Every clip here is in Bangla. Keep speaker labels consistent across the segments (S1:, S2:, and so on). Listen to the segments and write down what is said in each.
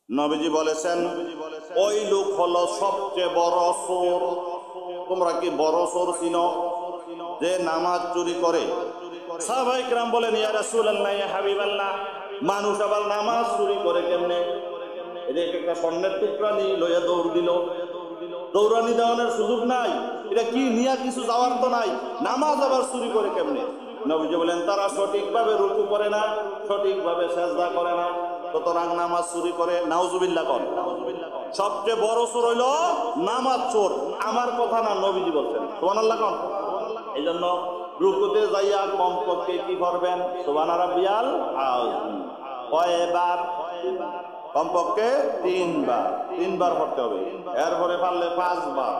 S1: নবীজি বলেছেন ওই লোক হলো সবচেয়ে বড় চোর। তোমরা কি বড় চোর চিনো যে নামাজ চুরি করে? সাহাবায়ে কেরাম বলেন, ইয়া রাসূলুল্লাহ, ইয়া হাবিবাল্লাহ, মানুষ আবার নামাজ চুরি করে কেমনে? এটা একটা স্বর্ণের টুকরা নিয়ে লইয়া দৌড় দিল, দৌড়ানি দেওয়ানোর সুযোগ নাই, এটা কি নিয়া কিছু যাওয়ার তো নাই, নামাজ আবার চুরি করে কেমনে? নবীজি বলেন, তারা সঠিকভাবে রুকু করে না, সঠিকভাবে সিজদা করে না, সুতরাং নামাজ চুরি করে। নাউজুবিল্লাহ কর। সবচেয়ে বড় চোর হইল নামাজ চোর। আমার কথা না, নবীজি বলছেন। সুবহানাল্লাহ কর। এই জন্য রুকুতে যাইয়া কমপক্ষে কি করবেন? সুবহান রাব্বিয়াল আযীম কয়বার? কমপক্ষে তিনবার পড়তে হবে। এরপরে পারলে 5 বার,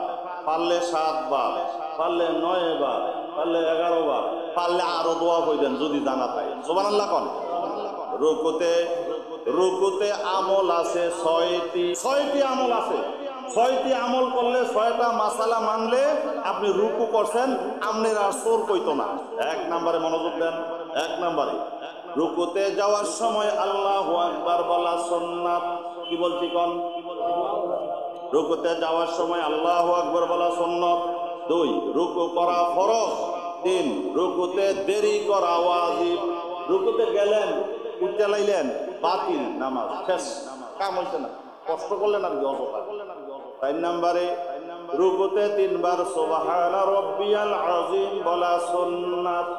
S1: পারলে 7 বার, পারলে 9 বার, পারলে 11 বার, পারলে আরো দোয়া কইবেন যদি জানা থাকে। সুবহানাল্লাহ কোন। রুকুতে আমল আছে 6টি আমল আছে। 6টি আমল করলে, 6টা মাসালা মানলে আপনি রুকু করছেন, আমনের আর চোর কইতো না। 1 নম্বরে মনোযোগ দেন। 1 নম্বরে রুকুতে যাওয়ার সময় আল্লাহু আকবার বলা সুন্নাত। কি বলছি কোন? রুকুতে যাওয়ার সময় আল্লাহু আকবার বলা সুন্নাত। 2 রুকু করা ফরজ। 3 রুকুতে দেরি করা ওয়াজিব। রুকুতে গেলেন, উঠতে লাইলেন, বাতিল, নামাজ শেষ, কাম হইছে না, কষ্ট করলেন আর কি, অযথা। 4 নম্বরে রুকুতে 3 বার সুবহানা রাব্বিয়াল আযীম বলা সুন্নাত।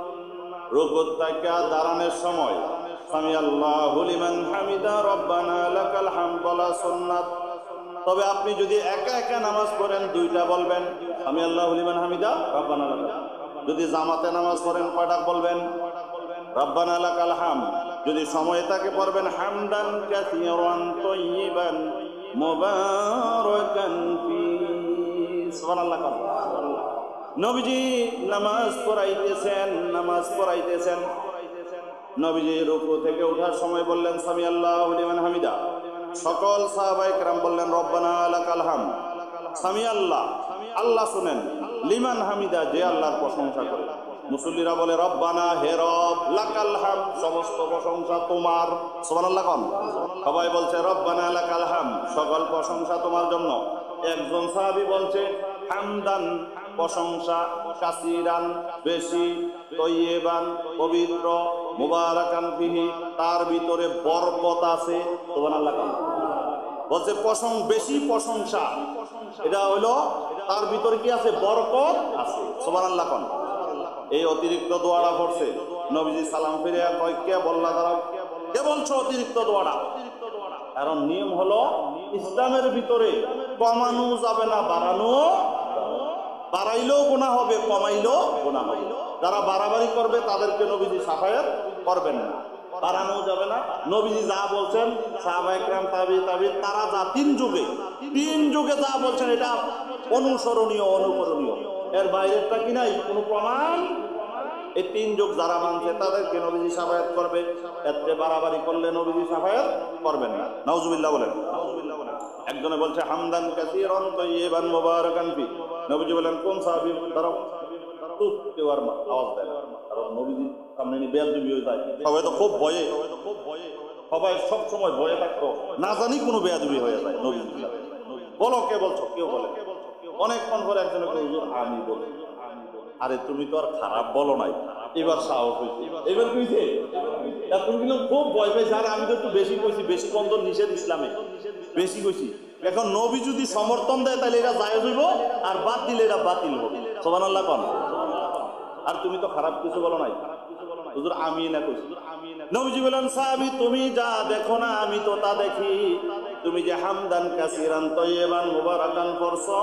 S1: রুকুত থেকে দাঁড়ানোর সময় সামি আল্লাহু লিমান হামিদা রব্বানা লাকাল হামদ বলা সুন্নাত। তবে আপনি যদি একা একা নামাজ পড়েন 2টা বলবেন, সামি আল্লাহু লিমান হামিদা রব্বানা লাকাল হামদ। যদি জামাতে নামাজ পড়েন কয়টা বলবেন? রব্বানা লাকাল হামদ। যদি সময় থাকে পড়বেন হামদান কাসীরান তাইয়িবান মুবারাকান ফি। সুবহানাল্লাহ। নবীজি নামাজ পড়াইতেছেন। নবীজি রুকু থেকে ওঠার সময় বললেন সামি আল্লাহু লিমান হামিদা। সকল সাহাবায়ে কেরাম বললেন রব্বানা লাকাল হামদ। সামি আল্লাহ, আল্লাহ শুনেন, লিমান হামিদা, যে আল্লাহর প্রশংসা করে। মুসল্লিরা বলে রব্বানা, হে রব, লাকাল হামদ, সমস্ত প্রশংসা তোমার। সুবহানাল্লাহ কোন। সবাই বলছে রব্বানা লাকাল হামদ, সকল প্রশংসা তোমার জন্য। একজন সাহাবী বলছে হামদান, প্রশংসা, কাসীরান, বেশি, তাইয়িবান, পবিত্র, মুবারাকান ফিহি, তার ভিতরে বরকত আছে। সুবহানাল্লাহ কোন। বলছে বেশি প্রশংসা, এটা হলো তার ভিতরে কি আছে? বরকত আছে। সুবহানাল্লাহ কোন। এই অতিরিক্ত দোয়াটা পড়ছে। নবীজি সালাম ফিরে কয়, কে বললা তারা? কে বলছো অতিরিক্ত দোয়াটা? কারণ নিয়ম হলো ইসলামের ভিতরে কমানো যাবে না, বাড়াইলেও গুনাহ হবে, কমাইলেও গুনাহ হবে। যারা বাড়াবাড়ি করবে তাদেরকে নবীজি শাফায়াত করবেন না। বাড়ানো যাবে না। নবীজি যা বলছেন, সাহাবায়ে কেরাম, তাবিঈন, তারা যা তিন যুগে যা বলছেন এটা অনুসরণীয়, অনুকরণীয়। এর বাইরেরটা কি নাই, কোনো প্রমাণ। এই 3 যুগ যারা মানছে তাদেরকে নবীজি শাফায়াত করবে। এর চেয়ে বাড়াবাড়ি করলে নবীজি শাফায়াত করবেন না। নাউজুবিল্লাহ বলেন। একজনে বলছে হামদান কাসীরান তাইয়িবান মুবারাকান ফি। নবীজি বলেন, কোন সাহাবী? তারা চুপ, কেউ আর আওয়াজ দেয় না। কারণ নবীজি সামনে নিয়ে বেয়াদবি হয়ে যায়। সবাই তো খুব ভয়ে, সবাই সব সময় ভয়ে থাকতো, না জানি কোনো বেয়াদবি হয়ে যায়। নবীজি বলো, কে বলছো? কেউ বলে। অনেকক্ষণ পরে একজনে হুজুর আমি বলি। আরে তুমি তো আর খারাপ বলো নাই, এবার সাহস হয়েছে, এবার কইছে। তুমি কিন্তু খুব ভয় পাইছে। আর আমি তো একটু বেশি কইছি, বেশি বন্ধন নিষেধ ইসলামে, বেশি কইছি। এখন নবী যদি সমর্থন দেয় তাহলে এটা জায়েজ হইব, আর বাদ দিলে এটা বাতিল হবে। সুবহানাল্লাহ কোন। আর তুমি তো খারাপ কিছু বলো নাই, হুজুর আমি না কইছি। নবীজি বলেন, সাহাবী তুমি যা দেখো না আমি তো তা দেখি। তুমি যে হামদান কাসীরান তাইয়িবান মুবারাকান পড়ছো,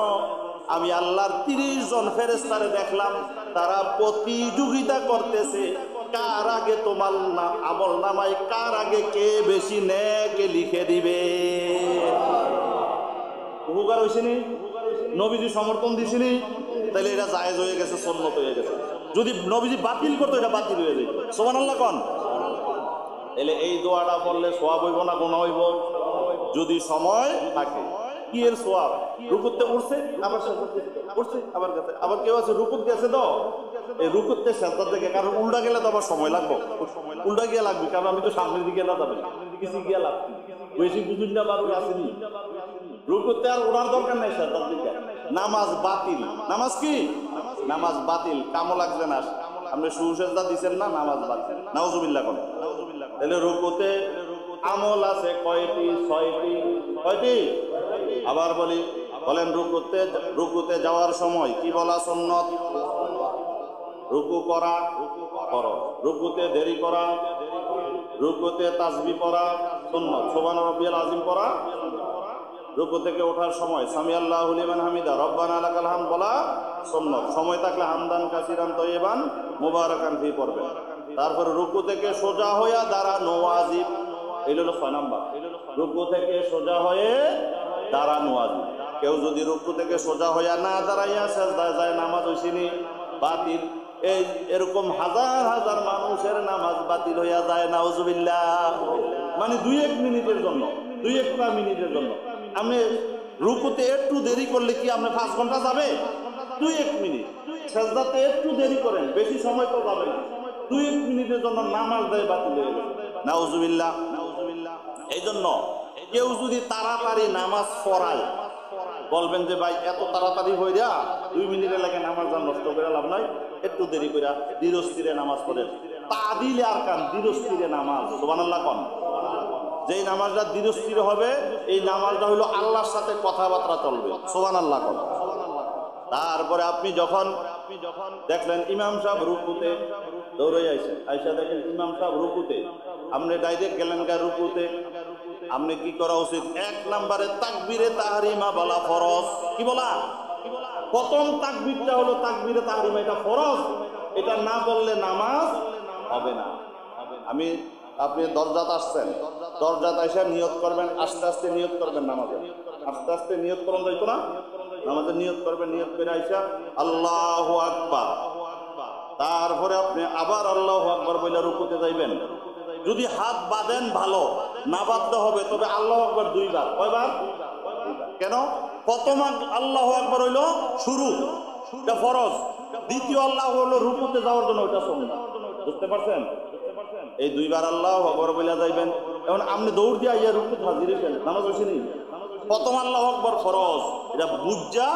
S1: আমি আল্লাহর 30 জন ফেরেশতারে দেখলাম, তারা প্রতিযোগিতা করতেছে কার আগে তোমার আমল নামায়, কার আগে কে বেশি নেক লিখে দিবে। উপকার হয়েছে নি? নবীজি সমর্থন দিছেনি, তাহলে এটা জায়েজ হয়ে গেছে, সুন্নাত হয়ে গেছে। যদি নবীজি বাতিল করতো এটা বাতিল হয়ে যেত। সুবহানাল্লাহ কোন। তাহলে এই দোয়াটা পড়লে সওয়াব হইব না গুনাহ হইব? যদি সময় থাকে। কি এর সওয়াব? রুকুতে উঠছে, আবার উঠছে, আবার গেছে, আবার কেউ আছে রুকুত গেছে তো এই রুকুতে সাজদা থেকে, কারণ উল্টা গেলে তো আবার সময় লাগবে, উল্টা গিয়ে লাগবে, কারণ আমি তো সামনের দিকে না যাবে, কিছু গিয়ে লাগবে। বেশি বুঝুন না বারুর আসেনি রুকুতে আর ওনার দরকার নাই স্যার দিকে নামাজ বাতিল নামাজ কি নামাজ বাতিল কামও লাগছে না আপনি সুসেজদা দিচ্ছেন না নামাজ বাতিল নাউজুবিল্লাহ কোন তাহলে রুকুতে আমল আছে কয়টি ছয়টি কয়টি আবার বলি বলেন রুকুতে যাওয়ার সময় কি বলা সুন্নত রুকু করা ফরজ রুকুতে দেরি করা রুকুতে তাসবিহ পড়া সুন্নাত সুবহান রাব্বিয়াল আযীম পড়া রুকু থেকে ওঠার সময় সামি আল্লাহু লিমান হামিদা রব্বানা লাকাল হামদ বলা সুন্নাত সময় থাকলে হামদান কাসিরান তয়্যিবান মুবারাকান ফি পড়বেন তারপর রুকু থেকে সোজা হয়ে দাঁড়ানো ওয়াজিব এই হলো 6 নাম্বার রুকু থেকে সোজা হয়ে দাঁড়ানো ওয়াজিব কেউ যদি রুকু থেকে সোজা হয়ে না দাঁড়াইয়া সিজদায় যায় নামাজ হইছিনি বাতিল এই এরকম হাজার হাজার মানুষের নামাজ বাতিল হইয়া যায় নাউজুবিল্লাহ মানে 2-1 মিনিটের জন্য 2-1 মিনিটের জন্য আপনি রুকুতে একটু দেরি করলে কি আপনি 5 ঘন্টা যাবে 2-1 মিনিট সিজদাতে একটু দেরি করেন বেশি সময় তো যাবে না 2-1 মিনিটের জন্য নামাজ দেয় বাতিল হয়ে গেল নাউজুবিল্লাহ এই জন্য কেউ যদি তাড়াতাড়ি নামাজ পড়ায় বলবেন যে ভাই এত তাড়াতাড়ি হইয়া 2 মিনিটের লাগে নামাজ নষ্ট করে লাভ নাই একটু দেরি কইরা ধীরস্থিরে নামাজ পড়েন তাদিলে আরকান ধীরস্থিরে নামাজ সুবহানাল্লাহ কোন যেই নামাজটা ধীরস্থির হবে এই নামাজটা হলো আল্লাহর সাথে কথাবার্তা চলবে সুবহানাল্লাহ কোন তারপরে আপনি যখন দেখলেন ইমাম সাহেব রুকুতে দৌড়ে আইসা দেখেন ইমাম সাহেব রুকুতে আপনি ডাইরেক্ট গেলেন গা রুকুতে আপনি কি করা উচিত 1 নম্বরে তাকবীরে তাহরিমা বলা ফরজ কি বলা প্রথম তাকবীরটা হলো তাকবীরে তাহরিমা এটা ফরজ এটা না বললে নামাজ হবে না আপনি দরজাত আসছেন দরজাত আইসা নিয়ত করবেন আস্তে আস্তে নিয়ত করবেন নামাজে আস্তে আস্তে নিয়ত করুন যাইতো না নামাজে নিয়ত করবেন নিয়ত করে আইসা আল্লাহু আকবার তারপরে আপনি আবার আল্লাহু আকবার বলে রুকুতে যাইবেন যদি হাত বাঁধেন ভালো না বাঁধতে হবে তবে আল্লাহু আকবার 2 বার কয়বার কেন প্রথম আল্লাহু আকবার হইল শুরু এটা ফরজ দ্বিতীয় আল্লাহু হলো রুকুতে যাওয়ার জন্য ওটা সুন্নাত বুঝতে পারছেন এই 2 বার আল্লাহু আকবার বলে যাইবেন এখন আপনি দৌড় দিয়ে আইয়া রুকুতে হাজির হইছেন নামাজ হইছেনি প্রথম আল্লাহু আকবার ফরজ এটা বুঝা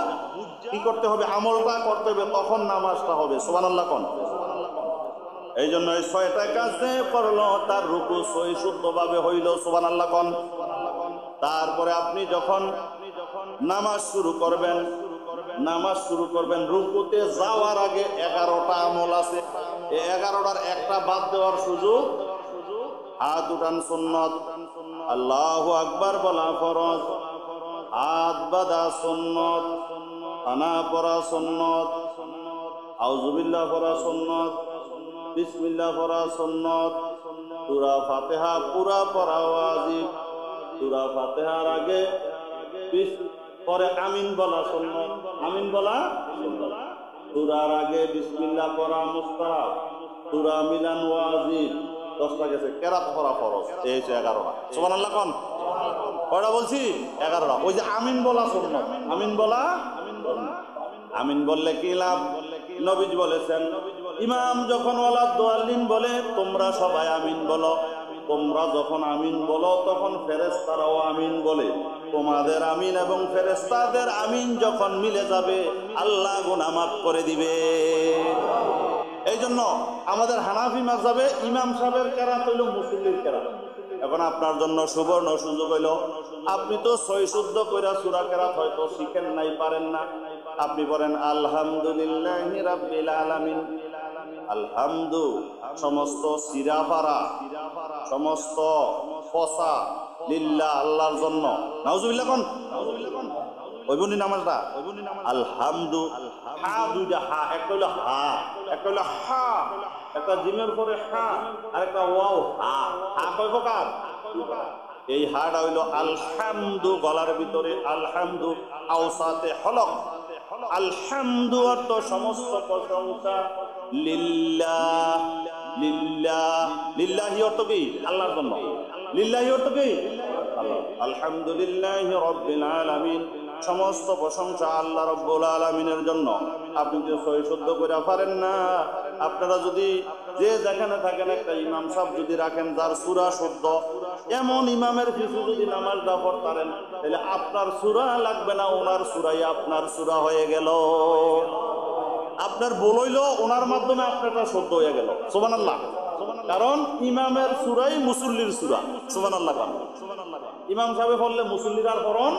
S1: কি করতে হবে আমলটা করতে হবে তখন নামাজটা হবে সুবহানাল্লাহ কোন এই জন্য এই 6টা কাজ করলো তার রুকু সহি শুদ্ধভাবে হইল সুবহানাল্লাহ কোন তারপরে আপনি যখন নামাজ শুরু করবেন রুকুতে যাওয়ার আগে 11টা আমল আছে এই 11টার একটা বাদ দেওয়ার সুযোগ হাত উঠান সুন্নাত আল্লাহু আকবার বলা ফরজ হাত বাঁধা সুন্নাত আনা পড়া সুন্নাত আউযুবিল্লাহ পড়া সুন্নাত বিসমিল্লাহ পড়া সুন্নাত সূরা ফাতিহা পুরা পড়া ওয়াজিব সূরা ফাতিহার আগে পরে আমিন বলা সুন্নাত আমিন বলা সুন্নাত সূরার আগে বিসমিল্লাহ পড়া মুস্তাহাব সূরা মিলান ওয়াজিব 10টা গেছে কেরাত পড়া ফরজ এই হচ্ছে 11টা সুবহানাল্লাহ কোন কয়টা বলছি 11টা ওই যে আমিন বলা সুন্নাত আমিন বললে কি লাভ নবীজি বলেছেন ইমাম যখন ওয়ালা দোয়াল্লিন বলে তোমরা সবাই আমিন বলো তোমরা যখন আমিন বলো তখন ফেরেশতারাও আমিন বলে তোমাদের আমিন এবং ফেরেশতাদের আমিন যখন মিলে যাবে আল্লাহ গুনাহ মাফ করে দিবে এই জন্য আমাদের হানাফি মাযহাবে ইমাম সাহেবের কেরাত হইল মুসল্লির কেরাত এখন আপনার জন্য সুবর্ণ সুযোগ হইল আপনি তো সহি শুদ্ধ কইরা সূরা কেরাত হয়তো শিখেন নাই পারেন না আপনি বলেন আলহামদুলিল্লাহি রাব্বিল আলামিন আলহামদু সমস্ত সিরাফারা সমস্ত ফসা লিল্লাহ আল্লাহর জন্য নাউজুবিল্লাহ কোন ওইবনি নামাজটা আলহামদু হা দুইটা হা একটা হলো হা একটা হলো হা একটা জিমের পরে হা আর একটা ওয়াও হা হা কয় প্রকার এই হাটা হইলো আলহামদু গলার ভিতরে আলহামদু আওসাতে হলক আলহামদু অর্থ সমস্ত প্রশংসা লিল্লাহ লিল্লাহ লিল্লাহি অর্থ কি আল্লাহর জন্য লিল্লাহি অর্থ কি আল্লাহ আলহামদুলিল্লাহি রাব্বিল আলামিন সমস্ত প্রশংসা আল্লাহ রাব্বুল আলামিনের জন্য আপনি যে সহি শুদ্ধ করে পারেন না আপনারা যদি যে যেখানে থাকেন একটা ইমাম সাহেব যদি রাখেন যার সূরা শুদ্ধ এমন ইমামের পিছু যদি নামাজটা পড়তারেন তাহলে আপনার সূরা লাগবে না, ওনার সূরাই আপনার সূরা হয়ে গেল। আপনার বলইল ওনার মাধ্যমে আপনারটা শুদ্ধ হয়ে গেল। সুবহানাল্লাহ। কারণ ইমামের সূরাই মুসল্লির সূরা। সুবহানাল্লাহ। ইমাম সাহেব বললে মুসল্লির আর পড়ন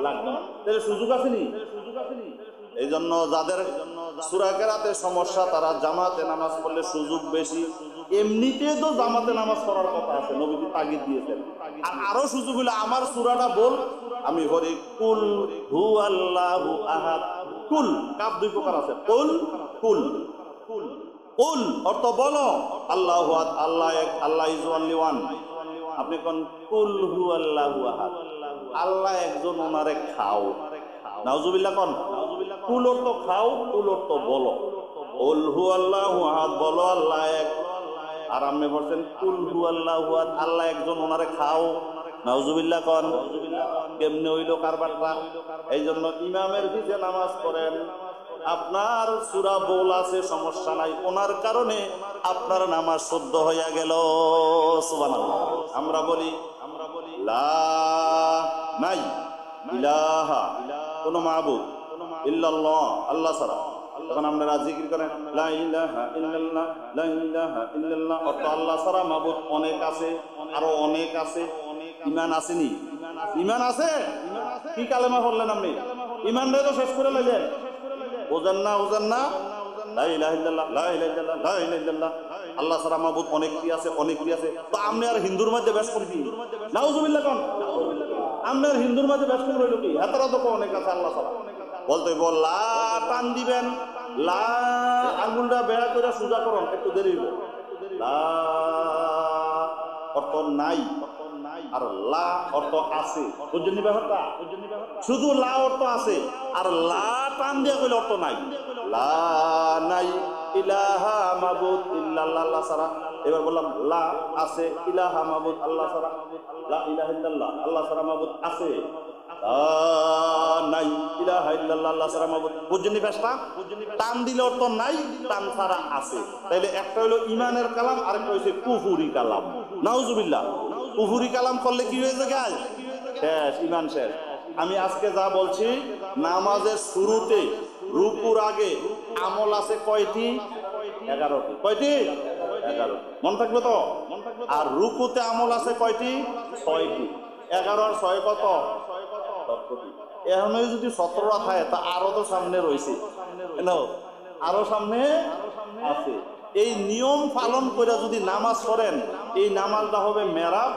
S1: লাগবে না, তাহলে সুযোগ আছে নি? এই জন্য যাদের সূরা কেরাতে সমস্যা তারা জামাতে নামাজ পড়লে সুযোগ বেশি। এমনিতে তো জামাতে নামাজ পড়ার কথা আছে, নবীজি তাগিদ দিয়েছেন। আর আরো সুযোগ হলো আমার সূরাটা বল, আমি বলি কুল হু আল্লাহু আহাদ। কুল কাপ দুই প্রকার আছে, কুল কুল কুল অর্থ বলো আল্লাহু আহাদ, আল্লাহ এক, আল্লাহ ইজ ওনলি ওয়ান। আপনি কোন কুল হু আল্লাহু আহাদ, আল্লাহ একজন, ওনারে খাও। নাউজুবিল্লাহ কোন কুল অর্থ খাও, কুল অর্থ বলো। কুল হু আল্লাহু আহাদ বলো আল্লাহ এক, আর আপনি বলছেন কুল হু আল্লাহু আহাদ আল্লাহ একজন, ওনারে খাও। নাউজুবিল্লাহ কোন কেমনে হইল কারবারটা? এই জন্য ইমামের পিছে নামাজ পড়েন, আপনার সূরা বল আছে সমস্যা নাই, ওনার কারণে আপনার নামাজ শুদ্ধ হইয়া গেল। সুবহানাল্লাহ। আমরা বলি লা নাই ইলাহা কোন মাবুদ ইল্লাল্লাহ, আল্লাহ ছাড়া। তখন আপনারা জিকির করেন লা ইলাহা ইল্লাল্লাহ, লা ইলাহা ইল্লাল্লাহ, অর্থ আল্লাহ ছাড়া মাবুদ অনেক আছে, আরো অনেক আছে। ঈমান আসেনি? ঈমান আছে? কি কালেমা পড়লেন আপনি? ঈমানটাই তো শেষ করে লাইলেন। বুঝেন না লা ইলাহা ইল্লাল্লাহ, লা ইলাহা ইল্লাল্লাহ, লা ইলাহা ইল্লাল্লাহ, আল্লাহ ছাড়া মাবুদ অনেক কি আছে, অনেক কি আছে। তো আপনি আর হিন্দুর মধ্যে বেশ করবি? নাউজুবিল্লাহ কোন আপনার হিন্দুর মধ্যে বেশ করে রইল কি? এতটা তো অনেক আছে আল্লাহ ছাড়া। বলতে বল লা টান দিবেন, লা আঙ্গুলটা বেড়া করে সোজা করুন, একটু দেরি হইব। লা অর্থ নাই, আর লা অর্থ আছে। বুঝছেন ব্যাপারটা? শুধু লা অর্থ আছে, আর লা টান দিয়ে কইলে অর্থ নাই। লা নাই ইলাহা মাবুদ ইল্লাল্লাহ, আল্লাহ ছাড়া। এবার বললাম লা আছে ইলাহা মাবুদ আল্লাহ ছাড়া, লা ইলাহা ইল্লাল্লাহ আল্লাহ ছাড়া মাবুদ আছে, নাই ইলাহা ইল্লাল্লাহ আল্লাহ ছাড়া মাবুদ। বুঝছেন ব্যাপারটা? টান দিলে অর্থ নাই, টান ছাড়া আছে। তাইলে একটা হলো ইমানের কালাম, আরেকটা হইছে কুফুরি কালাম। নাউজুবিল্লাহ। কুফুরি কালাম করলে কি হয়ে যায়? শেষ, ইমান শেষ। আমি আজকে যা বলছি, নামাজের শুরুতে রুকুর আগে আমল আছে কয়টি? 11টি। কয়টি? 11। মন থাকবে তো? আর রুকুতে আমল আছে কয়টি? 6টি। 11 আর 6 কত? 17টি। এখন যদি 17টা থাকে তা আরো তো সামনে রয়েছে, আরো সামনে আছে। এই নিয়ম পালন করে যদি নামাজ পড়েন, এই নামাজটা হবে মেরাব,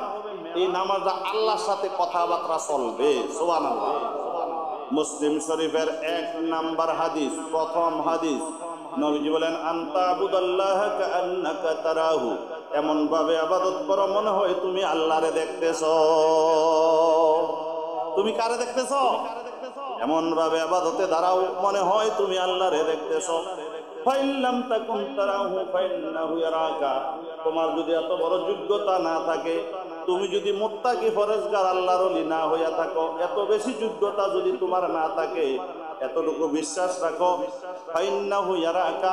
S1: এই নামাজটা আল্লাহর সাথে কথাবার্তা চলবে। সুবহানাল্লাহ। মুসলিম শরীফের 1 নাম্বার হাদিস, প্রথম হাদিস, নবীজি বলেন আনতা আবুদাল্লাহ কাআন্নাকা তারাহু, এমন ভাবে ইবাদত করো মনে হয় তুমি আল্লাহরে দেখতেছো। তুমি কারে দেখতেছো? এমন ভাবে ইবাদতে দাঁড়াও মনে হয় তুমি আল্লাহরে দেখতেছো। ফাইল্লাম তাকুন তারাহু ফাইন্নাহু ইয়ারাকা, তোমার যদি এত বড় যোগ্যতা না থাকে, তুমি যদি মুত্তাকি ফরজগার আল্লাহর ওলি না হইয়া থাকো, এত বেশি যোগ্যতা যদি তোমার না থাকে, এতটুকু বিশ্বাস রাখো, ফাইন্নাহু ইয়ারাকা,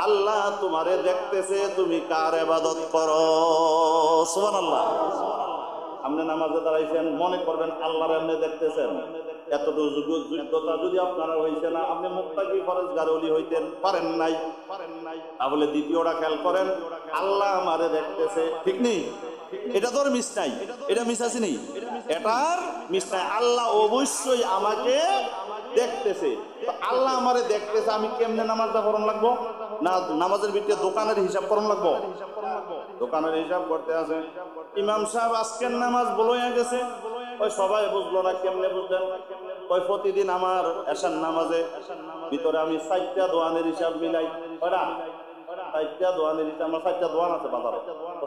S1: আল্লাহ তোমারে দেখতেছে তুমি কার ইবাদত করো। সুবহানাল্লাহ। আপনি নামাজে দাঁড়াইছেন, মনে করবেন আল্লাহর এমনি দেখতেছেন। এতটুকু যোগ্যতা যদি আপনারা হইছে না, আপনি মুত্তাকি ফরজগার ওলি হইতেন পারেন নাই। তাহলে দ্বিতীয়টা খেয়াল করেন, আল্লাহ আমারে দেখতেছে। ঠিক নেই? এটা তোর মিস নাই, এটা মিস আছে নি? এটার মিস নাই। আল্লাহ অবশ্যই আমাকে দেখতেছে। আল্লাহ আমারে দেখতেছে, আমি কেমনে নামাজটা পড়ন লাগবো? না নামাজের ভিতরে দোকানের হিসাব করন লাগবো? দোকানের হিসাব করতে আছে। ইমাম সাহেব আজকের নামাজ বলইয়া গেছে, ওই সবাই বুঝলো না। কেমনে বুঝলেন? ওই প্রতিদিন আমার এশার নামাজে ভিতরে আমি 4টা দোয়ানের হিসাব মিলাই। ওরা 4টা দোয়ানের হিসাব, আমার 4টা দোয়ান আছে বাজারে,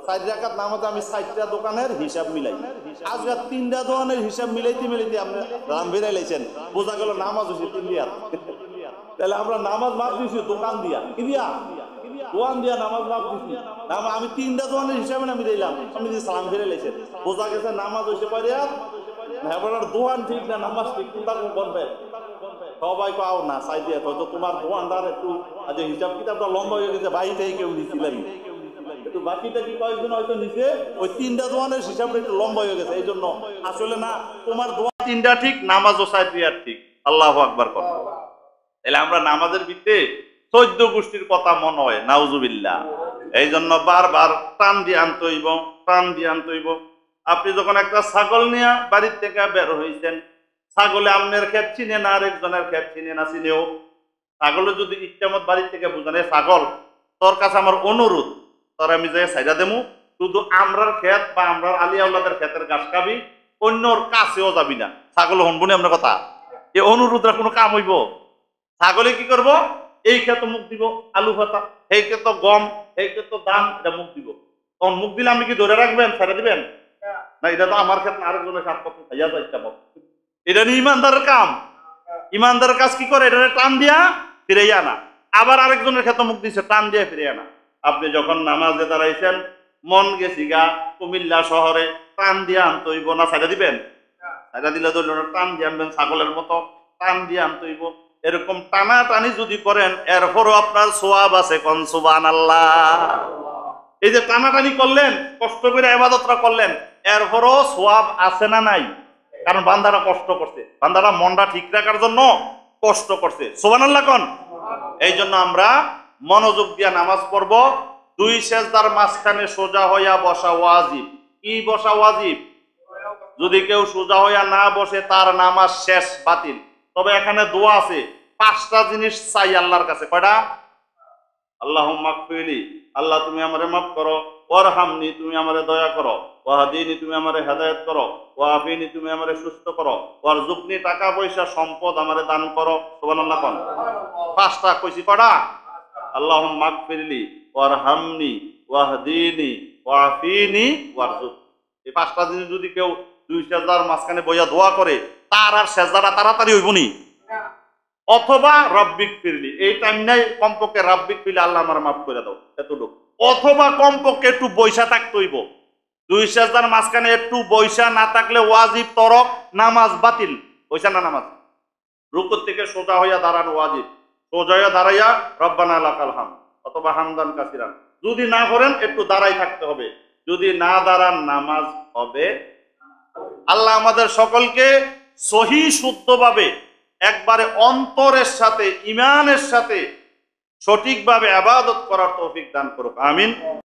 S1: 4 রাকাত নামাজে আমি 4টা দোকানের হিসাব মিলাই। আজকে 3টা দোয়ানের হিসাব মিলাইতে আপনি দাম বেড়াই লাইছেন, বোঝা গেল নামাজ হয়েছে 3 রিয়াত। তাহলে আমরা নামাজ মাপ দিয়েছি দোকান দিয়া, কি দিয়া? দোয়ান দিয়া নামাজ মাপ দিয়েছি। আমি 3টা দোয়ানের হিসাবে আমি দিলাম, আমি যদি সালাম ফিরে লাইছেন, বোঝা গেছে নামাজ হয়েছে কয় রিয়াত। আপনার দোয়ান ঠিক না নামাজ ঠিক, কোনটা বলবেন? সবাই পাও না চাই দিয়ে, হয়তো তোমার দোয়ানদার একটু আজ হিসাব কিতাবটা লম্বা হয়ে গেছে, বাইরে কেউ দিচ্ছিলেন। কিন্তু বাকিটা কি কয়েকজন হয়তো নিচে ওই তিনটা দোয়ানের হিসাবটা একটু লম্বা হয়ে গেছে, এই জন্য আসলে না তোমার দোয়া তিনটা ঠিক, নামাজও সাইড ঠিক। আল্লাহু আকবার কর। তাহলে আমরা নামাজের ভিতরে 14 গোষ্ঠীর কথা মনে হয়, নাউজুবিল্লাহ। এই জন্য বারবার টান দিয়ে আনতে হইব, টান দিয়ে আনতে হইব। আপনি যখন একটা ছাগল নিয়ে বাড়ির থেকে বের হইছেন, ছাগলে আপনার ক্ষেত চিনে না, আরেকজনের ক্ষেত চিনে না, চিনেও ছাগলে যদি ইচ্ছামত বাড়ির থেকে বুঝানে, ছাগল তোর কাছে আমার অনুরোধ, তোর আমি যে সাইডা দেবো, শুধু আমরার ক্ষেত বা আমরার আলিয়াউলাদের ক্ষেতের গাছ খাবি, অন্যর কাছেও যাবি না। ছাগল শুনবো না আপনার কথা? এই অনুরোধের কোনো কাম হইব? ছাগলে কি করব? এই ক্ষেত মুখ দিব আলু ভাতা, এই ক্ষেত গম, এই ক্ষেত ধান, এটা মুখ দিব। তখন মুখ দিলে আপনি কি ধরে রাখবেন, ছেড়ে দিবেন? না, এটা তো আমার ক্ষেত না, আরেকজনের সাত পথে খাইয়া যায় ইচ্ছামত। এটা নিয়ে ইমানদারের কাম। ইমানদারের কাজ কি করে? এটা টান দিয়া ফিরে আনা। আবার আরেকজনের ক্ষেত মুখ দিচ্ছে, টান দিয়ে ফিরে আনা। আপনি যখন নামাজে দাঁড়াইছেন, মন গেছি গা কুমিল্লা শহরে, টান দিয়ে আনতে হইব না ছাইড়া দিবেন? ছাইড়া দিলে ধরল টান দিয়ে আনবেন, ছাগলের মতো টান দিয়ে আনতে হইব। এরকম টানা টানি যদি করেন, এরপরও আপনার সোয়াব আছে, কোন সুবহানাল্লাহ। এই যে টানাটানি করলেন, কষ্ট করে ইবাদতটা করলেন, এরপরও সোয়াব আছে না নাই? কারণ বান্দারা কষ্ট করছে, বান্দারা মনটা ঠিক রাখার জন্য কষ্ট করছে। সুবহানাল্লাহ কোন। এই জন্য আমরা মনোযোগ দিয়া নামাজ পড়ব। 2 সেজদার মাঝখানে সোজা হইয়া বসা ওয়াজিব। কি বসা ওয়াজিব? যদি কেউ সোজা হইয়া না বসে, তার নামাজ শেষ, বাতিল। তবে এখানে দোয়া আছে, 5টা জিনিস চাই আল্লাহর কাছে। কয়টা? আল্লাহুম্মা গফিরলি, আল্লাহ তুমি আমারে মাফ করো। ওয়ারহামনি, তুমি আমারে দয়া করো। ওয়াহদিনি, তুমি আমারে হেদায়েত করো। ওয়াফিনি, তুমি আমারে সুস্থ করো। ওয়ারজুকনি, টাকা পয়সা সম্পদ আমারে দান করো। সুবহানাল্লাহ কোন। 5টা কইছি, কয়টা? আল্লাহুম্মা গফিরলি, ওয়ারহামনি, ওয়াহদিনি, ওয়াফিনি, ওয়ারজুক। এই 5টা জিনিস যদি কেউ 2 সেজদার মাঝখানে বইয়া দোয়া করে, তার আর সেজদাটা তাড়াতাড়ি হইবনি। অথবা রব্বিক ফিরলি, এই টাইম নাই, কমপক্ষে রব্বিক ফিরলি, আল্লাহ আমার মাফ করে দাও, এতটুকু। অথবা কমপক্ষে একটু বৈশা থাকতে হইব। 2 সেজদার মাঝখানে একটু বৈশা না থাকলে ওয়াজিব তরক, নামাজ বাতিল। বৈশা না নামাজ। রুকুর থেকে সোজা হইয়া দাঁড়ানো ওয়াজিব। সোজা হইয়া দাঁড়াইয়া রব্বানা লাকাল হামদ অথবা হামদান কাসিরান। যদি না করেন, একটু দাঁড়াই থাকতে হবে। যদি না দাঁড়ান, নামাজ হবে। আল্লাহ আমাদের সকলকে সহি শুদ্ধভাবে, একবারে অন্তরের সাথে, ইমানের সাথে সঠিকভাবে ইবাদত করার তৌফিক দান করুক। আমিন।